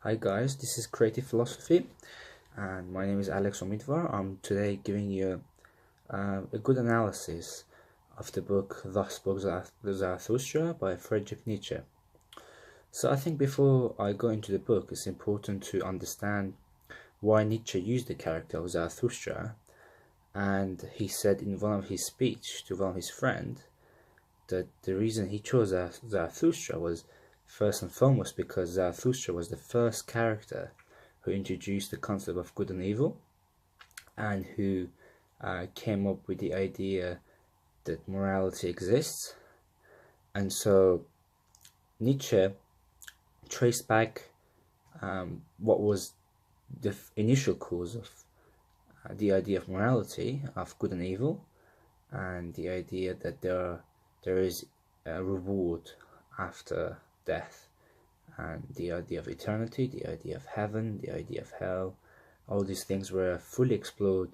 Hi guys, this is Creative Philosophy and my name is Alex Omidvar. I'm today giving you a good analysis of the book Thus Spoke Zarathustra by Friedrich Nietzsche. So I think before I go into the book, it's important to understand why Nietzsche used the character of Zarathustra. And he said in one of his speech to one of his friends that the reason he chose Zarathustra was first and foremost because Zarathustra was the first character who introduced the concept of good and evil, and who came up with the idea that morality exists. And so Nietzsche traced back what was the initial cause of the idea of morality, of good and evil, and the idea that there is a reward after death, and the idea of eternity, the idea of heaven, the idea of hell. All these things were fully explored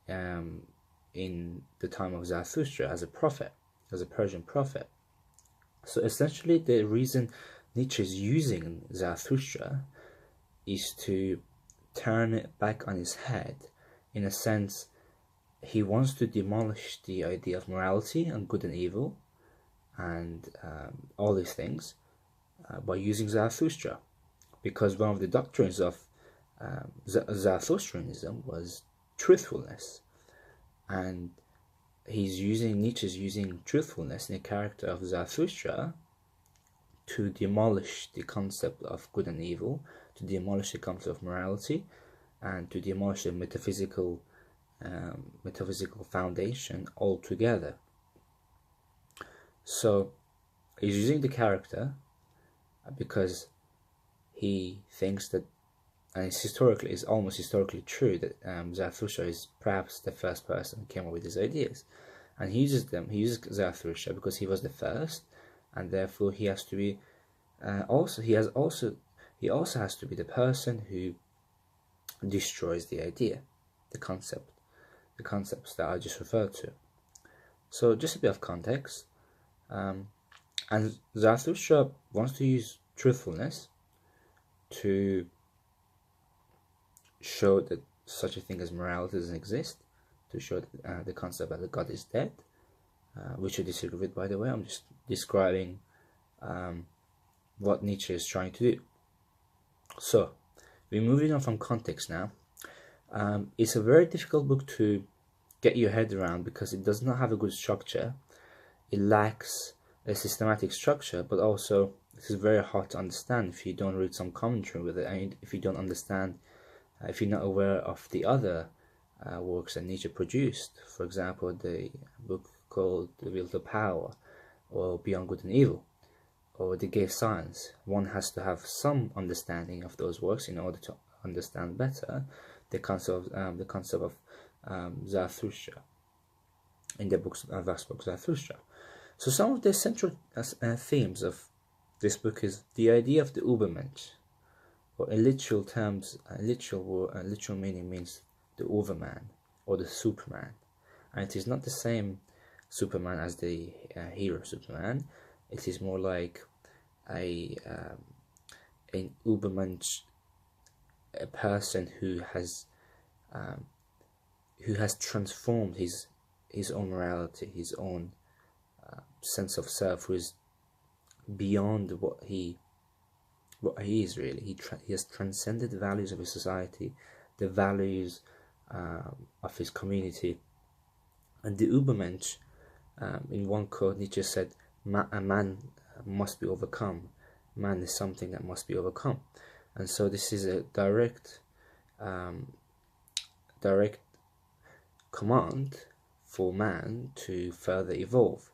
in the time of Zarathustra as a prophet, as a Persian prophet. So essentially the reason Nietzsche is using Zarathustra is to turn it back on his head. In a sense, he wants to demolish the idea of morality and good and evil and all these things by using Zarathustra, because one of the doctrines of Zarathustrianism was truthfulness, and Nietzsche's using truthfulness in the character of Zarathustra to demolish the concept of good and evil, to demolish the concept of morality, and to demolish the metaphysical foundation altogether. So he's using the character because he thinks that, and it's almost historically true, that Zarathustra is perhaps the first person who came up with these ideas, and he uses Zarathustra because he was the first, and therefore he has to be he also has to be the person who destroys the idea, the concepts that I just referred to. So just a bit of context. And Zarathustra wants to use truthfulness to show that such a thing as morality doesn't exist, to show that, the concept that God is dead, which I disagree with, by the way. I'm just describing what Nietzsche is trying to do. So we're moving on from context now. It's a very difficult book to get your head around because it does not have a good structure. It lacks a systematic structure, but also this is very hard to understand if you don't read some commentary with it, and if you don't understand, if you're not aware of the other works that Nietzsche produced. For example, the book called The Will to Power, or Beyond Good and Evil, or The Gay Science. One has to have some understanding of those works in order to understand better the concept of Zarathustra in the books of Thus Spoke Zarathustra. So some of the central themes of this book is the idea of the Übermensch, or in literal terms, literal meaning means the Overman or the Superman, and it is not the same Superman as the hero Superman. It is more like an Übermensch, a person who has transformed his own morality, his own sense of self, who is beyond what he is really. He has transcended the values of his society, the values of his community. And the Übermensch, in one quote, Nietzsche said, a man must be overcome. Man is something that must be overcome. And so this is a direct command for man to further evolve.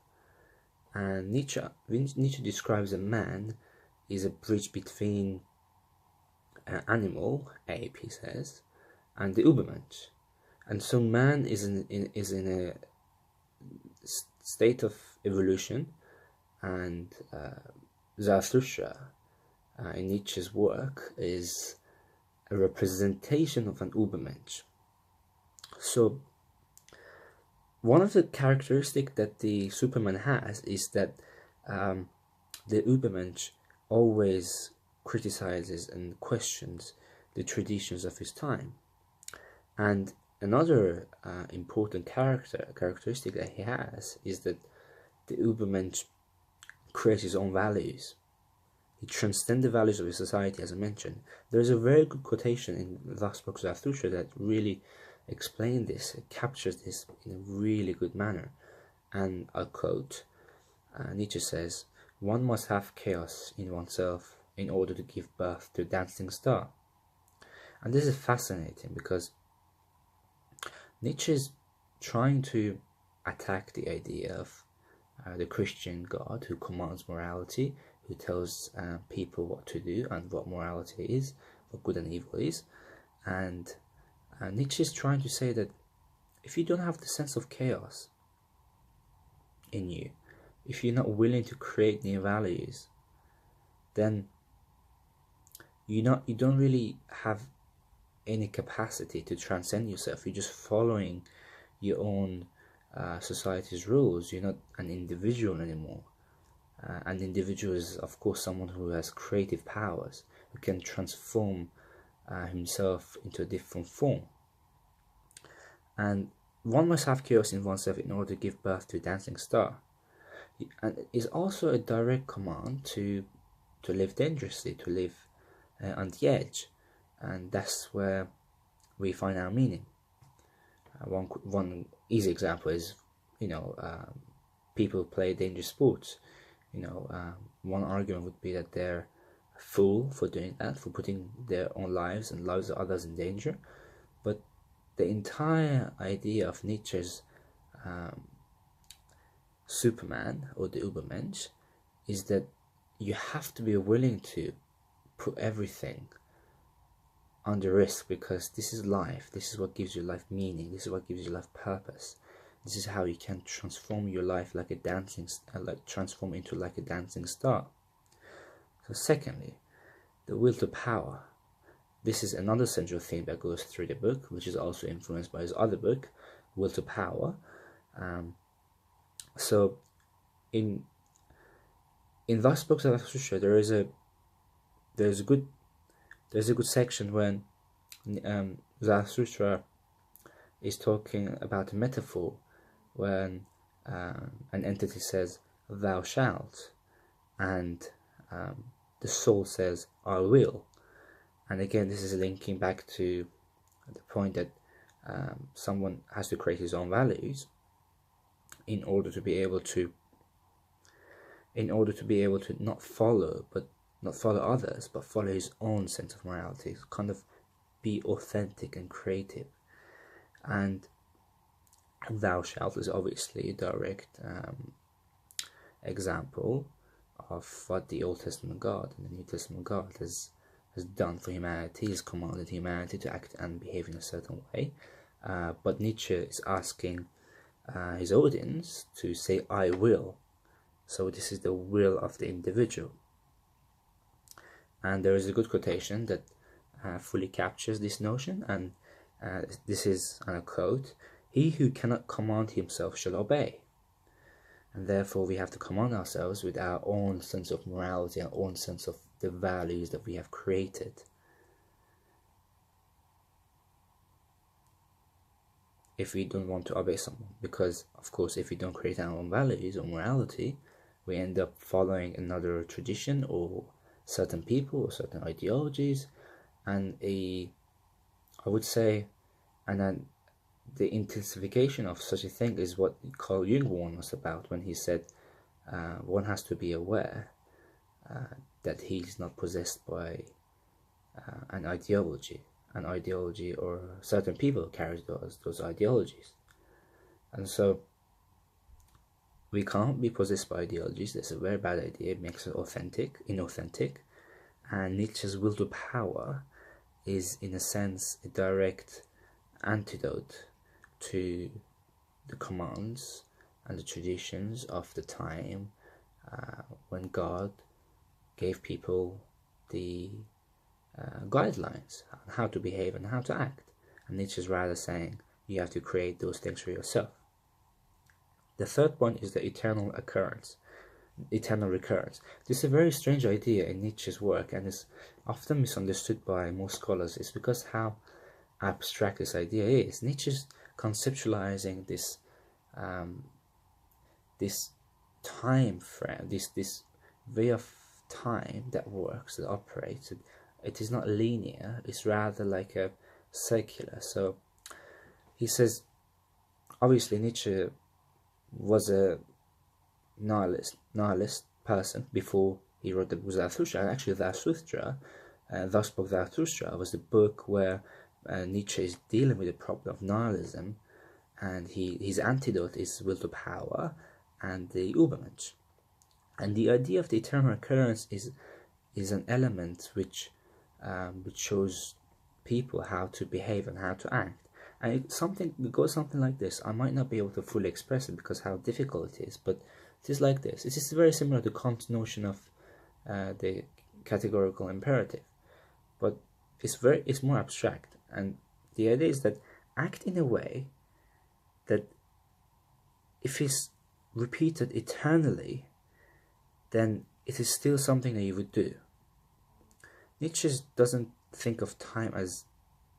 And Nietzsche describes a man is a bridge between an animal, ape, he says, and the Übermensch. And so man is in a state of evolution, and Zarathustra in Nietzsche's work is a representation of an Übermensch. So one of the characteristics that the Superman has is that the Übermensch always criticizes and questions the traditions of his time. And another important characteristic that he has is that the Übermensch creates his own values. He transcends the values of his society, as I mentioned. There's a very good quotation in Thus Spoke Zarathustra that really explains this, it captures this in a really good manner. And I'll quote, Nietzsche says, "One must have chaos in oneself in order to give birth to a dancing star." And this is fascinating because Nietzsche is trying to attack the idea of the Christian God who commands morality, who tells people what to do and what morality is, what good and evil is. And Nietzsche is trying to say that if you don't have the sense of chaos in you, if you're not willing to create new values, then you don't really have any capacity to transcend yourself. You're just following your own society's rules. You're not an individual anymore. An individual is, of course, someone who has creative powers, who can transform himself into a different form. And one must have chaos in oneself in order to give birth to a dancing star. And it is also a direct command to live dangerously, to live on the edge. And that's where we find our meaning. One easy example is, people play dangerous sports. One argument would be that they're a fool for doing that, for putting their own lives and lives of others in danger. But the entire idea of Nietzsche's Superman, or the Übermensch, is that you have to be willing to put everything under risk, because this is life. This is what gives your life meaning. This is what gives your life purpose. This is how you can transform your life like a dancing, transform into like a dancing star. So secondly, the will to power. This is another central theme that goes through the book, which is also influenced by his other book, Will to Power. So in Thus Spoke Zarathustra, there's a good section when Zarathustra is talking about a metaphor when an entity says, "Thou shalt," and the soul says, "I will." And again, this is linking back to the point that someone has to create his own values in order to be able to not follow others, but follow his own sense of morality, kind of be authentic and creative. And "thou shalt" is obviously a direct example of what the Old Testament God and the New Testament God has done for humanity. He's commanded humanity to act and behave in a certain way. But Nietzsche is asking his audience to say, "I will." So this is the will of the individual. And there is a good quotation that fully captures this notion, and this is a quote: "He who cannot command himself shall obey." And therefore we have to command ourselves with our own sense of morality, our own sense of the values that we have created. If we don't want to obey someone, because of course if we don't create our own values or morality, we end up following another tradition or certain people or certain ideologies, and the intensification of such a thing is what Carl Jung warned us about when he said one has to be aware that he's not possessed by an ideology, or certain people carry those ideologies. And so we can't be possessed by ideologies. That's a very bad idea. It makes us inauthentic. And Nietzsche's will to power is, in a sense, a direct antidote to the commands and the traditions of the time when God gave people the guidelines on how to behave and how to act. And Nietzsche's rather saying you have to create those things for yourself. The third point is the eternal occurrence. eternal recurrence. This is a very strange idea in Nietzsche's work, and is often misunderstood by most scholars. It's because how abstract this idea is. Nietzsche's conceptualizing this this time frame, this way of time that works, that operates. It is not linear. It's rather like a circular. So he says, obviously Nietzsche was a nihilist person before he wrote the book Zarathustra. And actually Zarathustra, Thus Spoke Zarathustra, was the book where Nietzsche is dealing with the problem of nihilism, and his antidote is will to power and the Übermensch. And the idea of the eternal recurrence is an element which shows people how to behave and how to act. And it goes something like this. I might not be able to fully express it because how difficult it is, but it is like this. It is very similar to Kant's notion of the categorical imperative, but it's more abstract. And the idea is that act in a way that if it's repeated eternally, then it is still something that you would do. Nietzsche doesn't think of time as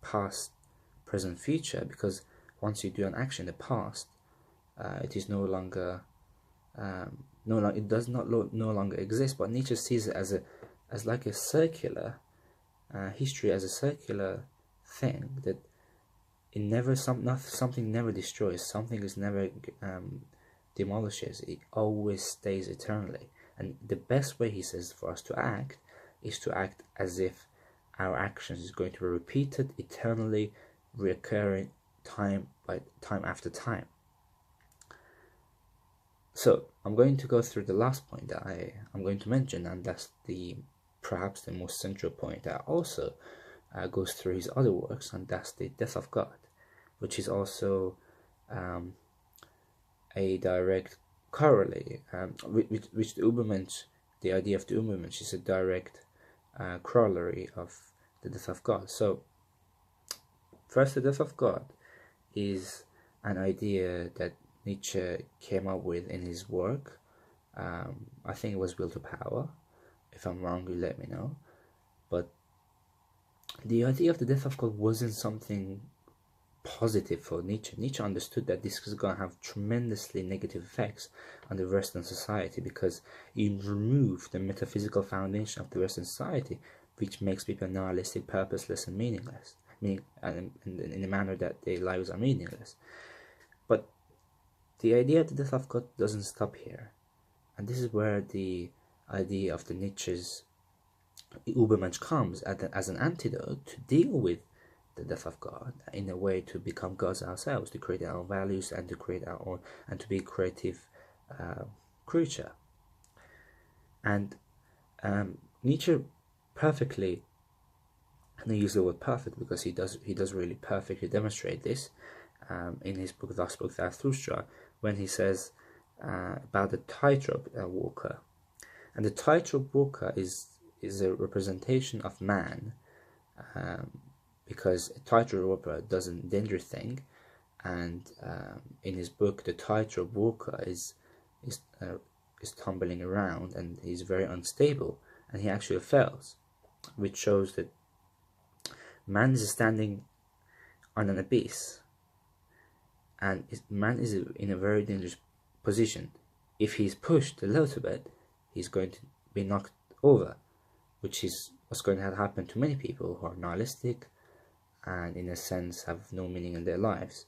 past, present, future, because once you do an action in the past, it is no longer no longer exist. But Nietzsche sees it as like a circular history, as a circular thing, that it never something never destroys, something is never demolishes. It always stays eternally. And the best way, he says, for us to act is to act as if our actions is going to be repeated eternally, recurring time after time. So I'm going to go through the last point that I'm going to mention, and that's perhaps the most central point that also goes through his other works, and that's the death of God, which is also a direct corollary, which the Übermensch, the idea of the Übermensch, is a direct corollary of the death of God. So first, the death of God is an idea that Nietzsche came up with in his work. I think it was Will to Power. If I'm wrong, you let me know. But the idea of the death of God wasn't something positive for Nietzsche. Nietzsche understood that this was going to have tremendously negative effects on the Western society, because it removed the metaphysical foundation of the Western society, which makes people nihilistic, purposeless, and meaningless. In a manner that their lives are meaningless. But the idea of the death of God doesn't stop here, and this is where the idea of the Nietzsche's Übermensch comes as an antidote to deal with the death of God, in a way to become gods ourselves, to create our own values and to create our own, and to be a creative creature. And Nietzsche perfectly, and I use the word perfect because he does really perfectly demonstrate this in his book Thus Spoke Zarathustra, when he says about the tightrope walker. And the tightrope walker is a representation of man, because a tightrope walker does a dangerous thing, and in his book the tightrope walker is tumbling around, and he's very unstable, and he actually fails, which shows that man is standing on an abyss, and man is in a very dangerous position. If he's pushed a little bit, he's going to be knocked over, which is what's going to happen to many people who are nihilistic and in a sense have no meaning in their lives.